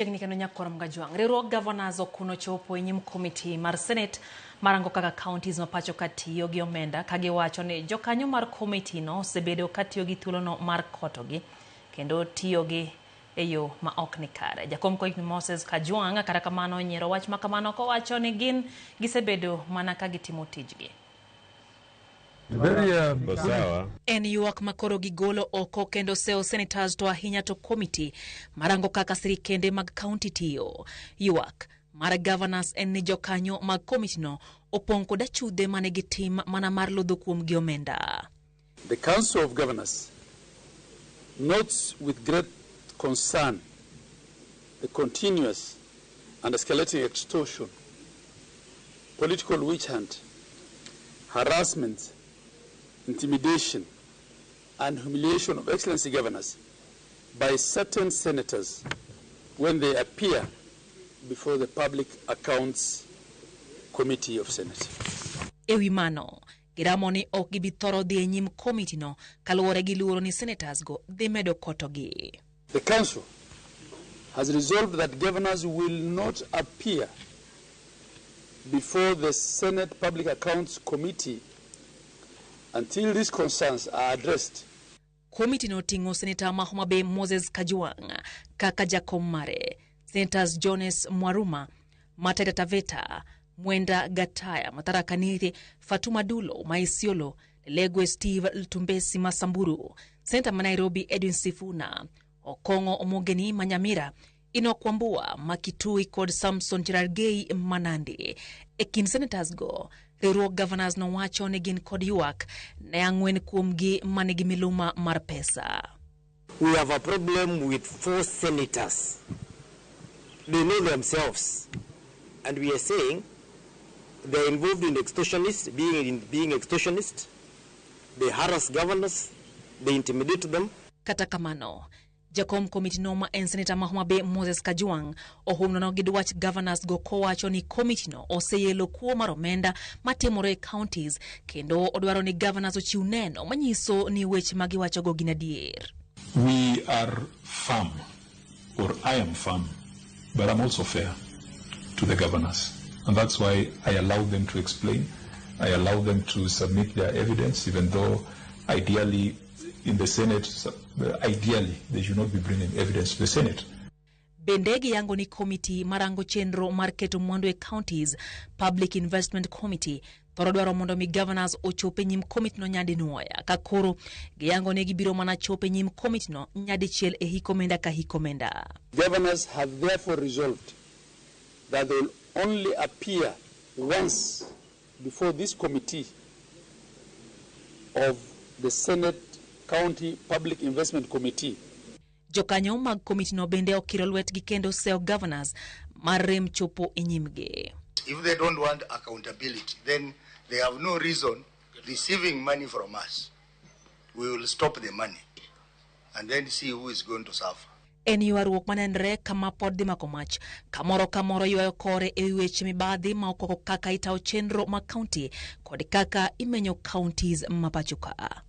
Technical Kajwang. Rero Gavanas okuno chopo nyim komiti mar Senate marango kaka counties mapacho katiyo gi omenda kagiwacho ni jokanyo mar komiti no osebedo katiyo gi thuolono mar kotogi kendo tiyo gi eyo ma ok ni kare. Jakom komiti Seneta Kajwang kata kamano nyiero wach makamano kowacho ni gin gisebedo mana ka gitimo tijgi. En yuak makoro gigolo oko kendo seo Senetas to ahinya to komiti marango kaka sirikende mag county tiyo. Yuak mar Gavanas en ni jokanyo mag komiti no opong koda chude mane gitim mana mar lodho kuom gi omenda. The Council of Governors notes with great concern the continuous and escalating extortion, political witch hunt, harassment, intimidation, and humiliation of Excellency Governors by certain senators when they appear before the Public Accounts Committee of Senate. Ewi mano, giramoni ok gibithoro dhi nyim komiti no kaluwore gi luoro ni Senetas go dhi medo kotogi. The Council has resolved that governors will not appear before the Senate Public Accounts Committee until these concerns are addressed. Komiti no tingo Seneta Mahomabe Moses Kajwang, kaka jakom mare, Senators Jones Mwaruma, Mateta Taveta, Mwenda Gataya, Matara Kaniri, Fatuma Dulo, Maisiolo, Legwe Steve Ltumbesi Masamburu, Senator Nairobi Edwin Sifuna, Okongo Omogeni Manyamira, Inokwambua Makitui kod Samson Cherargei Manandi. Ekin Senetas go, Rero Gavanas no wacho ni gin kod yuak ne ang'wen kuom gi manigi miluma mar pesa. We have a problem with 4 senators. They know themselves. And we are saying they're involved in extortionists, being extortionists. They harass governors. They intimidate them. Kata kamano, jakom komiti no ma en Seneta Mahomabe Moses Kajwang ohumno gi dwach Gavanas go kowacho ni komiti no oseyelo kuo mar omenda matimore counties kendo odwaro ni Gavanas ochiw neno manyiso ni weche magiwacho go gin adier. We are firm, or I am firm, but I'm also fair to the governors. And that's why I allow them to explain. I allow them to submit their evidence, even though ideally in the Senate, ideally they should not be bringing evidence to the Senate. Bendegi yango ni komiti marango chenro mar keto mwandu e counties Public Investment Committee torodwaro mondo mi Gavanas ochope nyim komiti no nyadi nuoya kakoro giyango ne gibiro mana chope nyim komiti no nyadi chiel e hikomenda ka hikomenda. Governors have therefore resolved that they will only appear once before this committee of the Senate County Public Investment Committee. Jokanyo mag komiti no bende okiro lwetgi kendo seo Gavanas mar rem chopo e nyimge. If they don't want accountability, then they have no reason receiving money from us. We will stop the money and then see who is going to suffer. En yuaruok manenre kama pod dhi mako mach kamoro yuayo kore e weche mibadhi ma okoko kaka itao chenro ma county kod kaka imenyo counties mapachuka.